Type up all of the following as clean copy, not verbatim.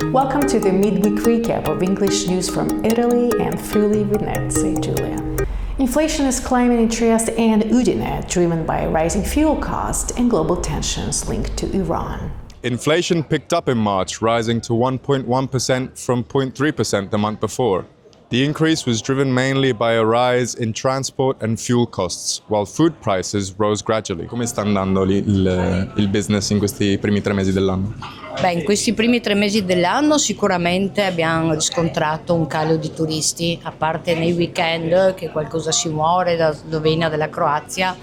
Welcome to the midweek recap of English news from Italy and Friuli Venezia Giulia. Inflation is climbing in Trieste and Udine, driven by rising fuel costs and global tensions linked to Iran. Inflation picked up in March, rising to 1.1% from 0.3% the month before. The increase was driven mainly by a rise in transport and fuel costs, while food prices rose gradually. Come sta andando il business in questi primi 3 mesi dell'anno? In questi primi 3 mesi dell'anno sicuramente abbiamo riscontrato un calo di turisti, a parte nei weekend che qualcosa si muore da Slovenia, dalla Croazia,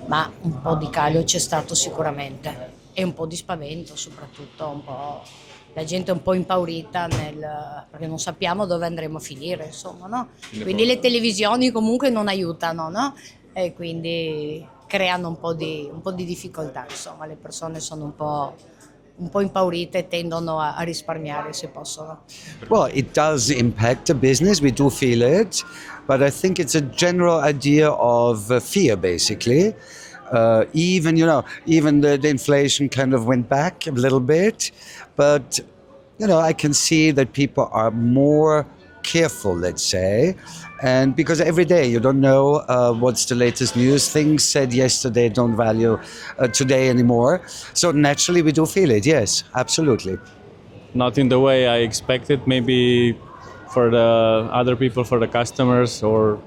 ma un po' di calo c'è stato sicuramente e un po' di spavento, soprattutto un po'. La gente è un po' impaurita perché non sappiamo dove andremo a finire, insomma, no? Quindi le televisioni comunque non aiutano, no? E quindi creano un po' di difficoltà, insomma, le persone sono un po' impaurite e tendono a risparmiare se possono. Well, it does impact the business, we do feel it, but I think it's a general idea of fear, basically. Even the inflation kind of went back a little bit, but I can see that people are more careful, let's say, and because every day you don't know what's the latest news. Things said yesterday don't value today anymore, so naturally we do feel it. Yes, absolutely. Not in the way I expected, maybe for the other people, for the customers or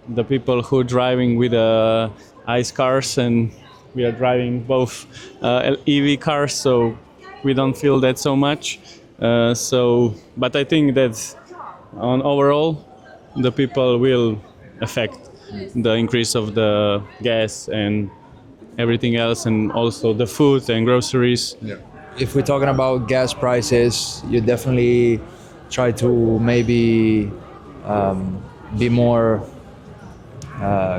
the people who are driving with ICE cars, and we are driving both EV cars, so we don't feel that so much. But I think that overall, the people will affect the increase of the gas and everything else, and also the food and groceries. Yeah. If we're talking about gas prices, you definitely try to maybe be more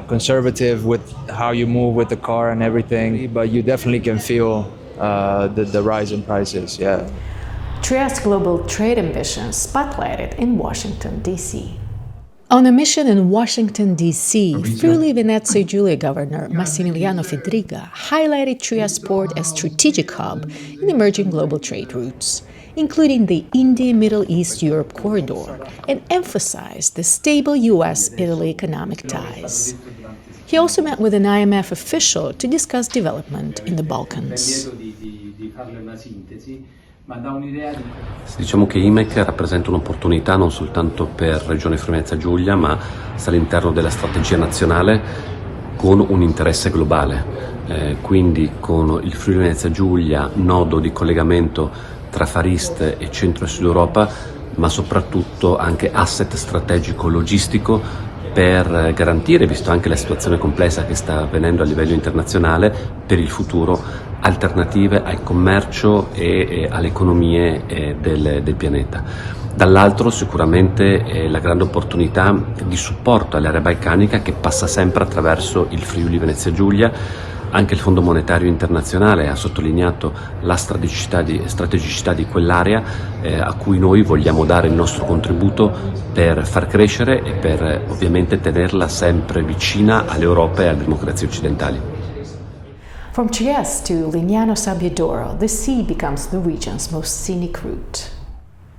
conservative with how you move with the car and everything, but you definitely can feel the rise in prices. Yeah. Trieste global trade ambitions spotlighted in Washington, D.C. On a mission in Washington, D.C., Friuli Venezia Giulia Governor Massimiliano Fedriga highlighted Trieste port as strategic hub in emerging global trade routes, including the India-Middle East-Europe corridor, and emphasized the stable U.S.-Italy economic ties. He also met with an IMF official to discuss development in the Balkans. Diciamo che IMEC rappresenta un'opportunità non soltanto per Regione Friuli-Venezia Giulia, ma sta all'interno della strategia nazionale con un interesse globale. Quindi con il Friuli-Venezia Giulia, nodo di collegamento tra Far East e Centro e Sud Europa, ma soprattutto anche asset strategico logistico per garantire, visto anche la situazione complessa che sta avvenendo a livello internazionale, per il futuro alternative al commercio e alle economie del pianeta. Dall'altro sicuramente la grande opportunità di supporto all'area balcanica che passa sempre attraverso il Friuli Venezia Giulia. Anche il Fondo Monetario Internazionale ha sottolineato la strategicità di quell'area a cui noi vogliamo dare il nostro contributo per far crescere e per ovviamente tenerla sempre vicina all'Europa e alle democrazie occidentali. From Trieste to Lignano Sabbiadoro, the sea becomes the region's most scenic route.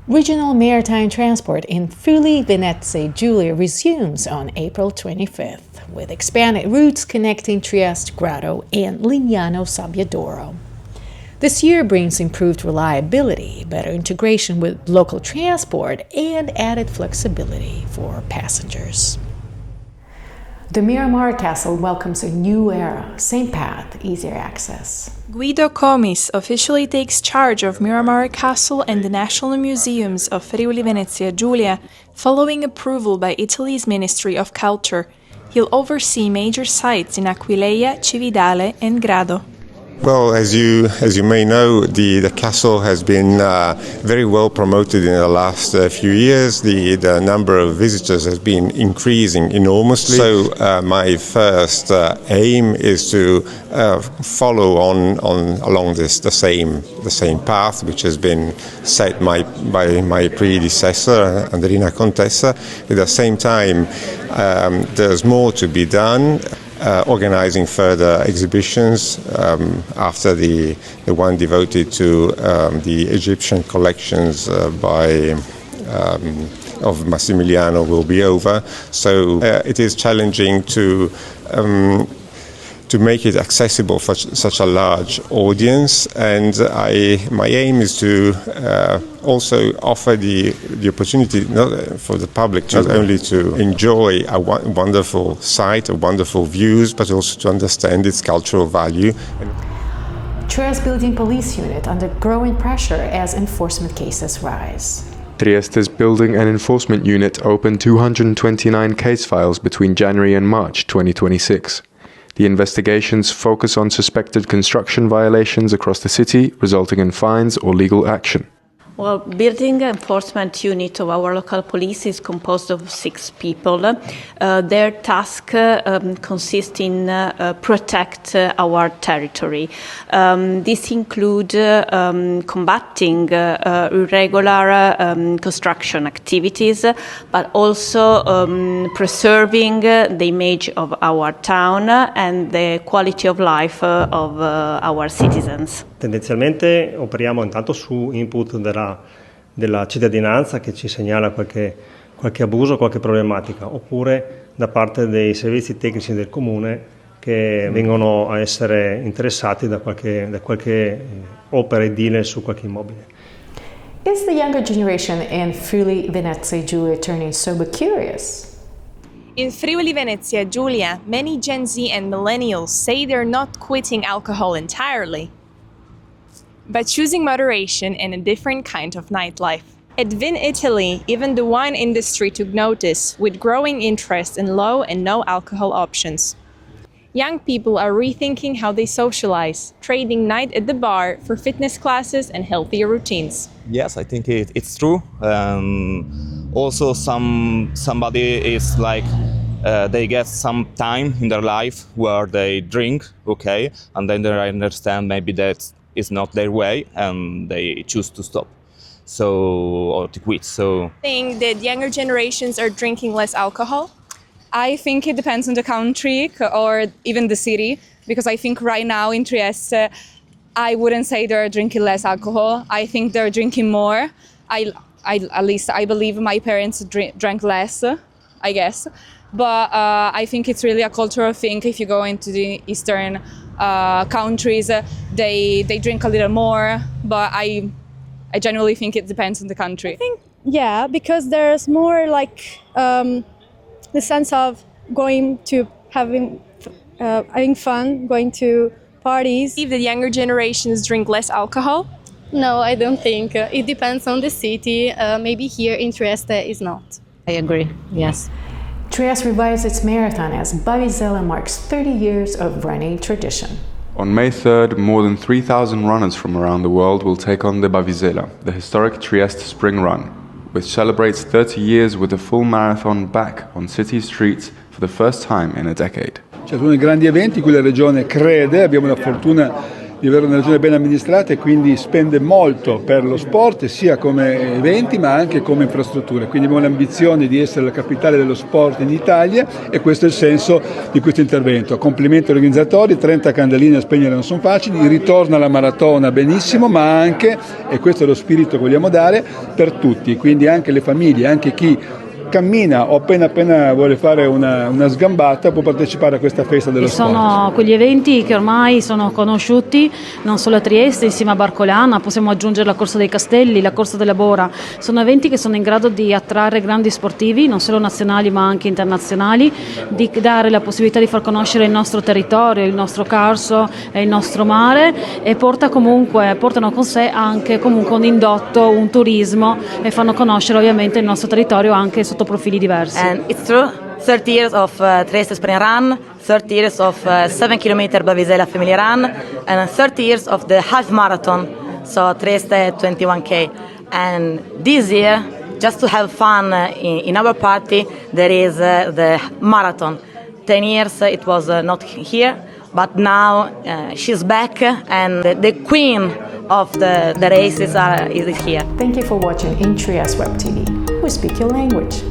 Regional maritime transport in Friuli Venezia Giulia resumes on April 25th, with expanded routes connecting Trieste, Grado, and Lignano Sabbiadoro. This year brings improved reliability, better integration with local transport, and added flexibility for passengers. The Miramar Castle welcomes a new era, same path, easier access. Guido Comis officially takes charge of Miramar Castle and the National Museums of Friuli Venezia Giulia, following approval by Italy's Ministry of Culture. He'll oversee major sites in Aquileia, Cividale, and Grado. Well, as you may know, the castle has been very well promoted in the last few years. The number of visitors has been increasing enormously. So my first aim is to follow along the same path which has been set by my predecessor, Andrina Contessa. At the same time, there's more to be done. organizing further exhibitions after the one devoted to the Egyptian collections of Massimiliano will be over. So it is challenging to make it accessible for such a large audience, and my aim is to also offer the opportunity for the public not only to enjoy a wonderful site, wonderful views, but also to understand its cultural value. Trieste building police unit under growing pressure as enforcement cases rise. Trieste's Building and Enforcement Unit opened 229 case files between January and March 2026. The investigations focus on suspected construction violations across the city, resulting in fines or legal action. Well, building enforcement unit of our local police is composed of 6 people. Their task consists in protect our territory. This includes combating irregular construction activities, but also preserving the image of our town and the quality of life of our citizens. Tendenzialmente operiamo intanto su input della cittadinanza che ci segnala qualche abuso, qualche problematica, oppure da parte dei servizi tecnici del comune che vengono a essere interessati da qualche opera edile su qualche immobile. Is the younger generation in Friuli Venezia Giulia turning sober curious? In Friuli Venezia Giulia, many Gen Z and millennials say they're not quitting alcohol entirely, but choosing moderation and a different kind of nightlife. At Vin Italy, even the wine industry took notice, with growing interest in low and no alcohol options. Young people are rethinking how they socialize, trading night at the bar for fitness classes and healthier routines. Yes, I think it's true. Also, somebody is like they get some time in their life where they drink, okay, and then they understand maybe that is not their way and they choose to stop or to quit. So I think that younger generations are drinking less alcohol. I think it depends on the country or even the city, because I think right now in Trieste I wouldn't say they're drinking less alcohol. I think they're drinking more. At least I believe my parents drank less, I guess, but I think it's really a cultural thing. If you go into the Eastern countries, they drink a little more, but I generally think it depends on the country. I think, yeah, because there's more like the sense of going to having fun, going to parties. If the younger generations drink less alcohol? No, I don't think. It depends on the city. Maybe here in Trieste is not. I agree, yes. Trieste revives its marathon as Bavizela marks 30 years of running tradition. On May 3rd, more than 3,000 runners from around the world will take on the Bavizela, the historic Trieste Spring Run, which celebrates 30 years with a full marathon back on city streets for the first time in a decade. Sono uno dei grandi eventi in cui la regione crede, abbiamo la fortuna di avere una regione ben amministrata e quindi spende molto per lo sport, sia come eventi ma anche come infrastrutture. Quindi abbiamo l'ambizione di essere la capitale dello sport in Italia e questo è il senso di questo intervento. Complimenti agli organizzatori, 30 candeline a spegnere non sono facili, il ritorno alla maratona benissimo, ma anche, e questo è lo spirito che vogliamo dare, per tutti, quindi anche le famiglie, anche chi cammina o appena vuole fare una sgambata può partecipare a questa festa dello sport. Sono quegli eventi che ormai sono conosciuti non solo a Trieste, insieme a Barcolana, possiamo aggiungere la Corsa dei Castelli, la Corsa della Bora. Sono eventi che sono in grado di attrarre grandi sportivi, non solo nazionali ma anche internazionali, di dare la possibilità di far conoscere il nostro territorio, il nostro Carso e il nostro mare, e portano con sé anche comunque un indotto, un turismo, e fanno conoscere ovviamente il nostro territorio anche sotto profili diversi. And it's true, 30 years of Trieste Spring Run, 30 years of 7 km Bavizela Family Run, and 30 years of the half marathon, so Trieste 21K. And this year, just to have fun in our party, there is the marathon. 10 years it was not here, but now she's back, and the queen of the races is here. Thank you for watching in Trieste Web TV. We speak your language.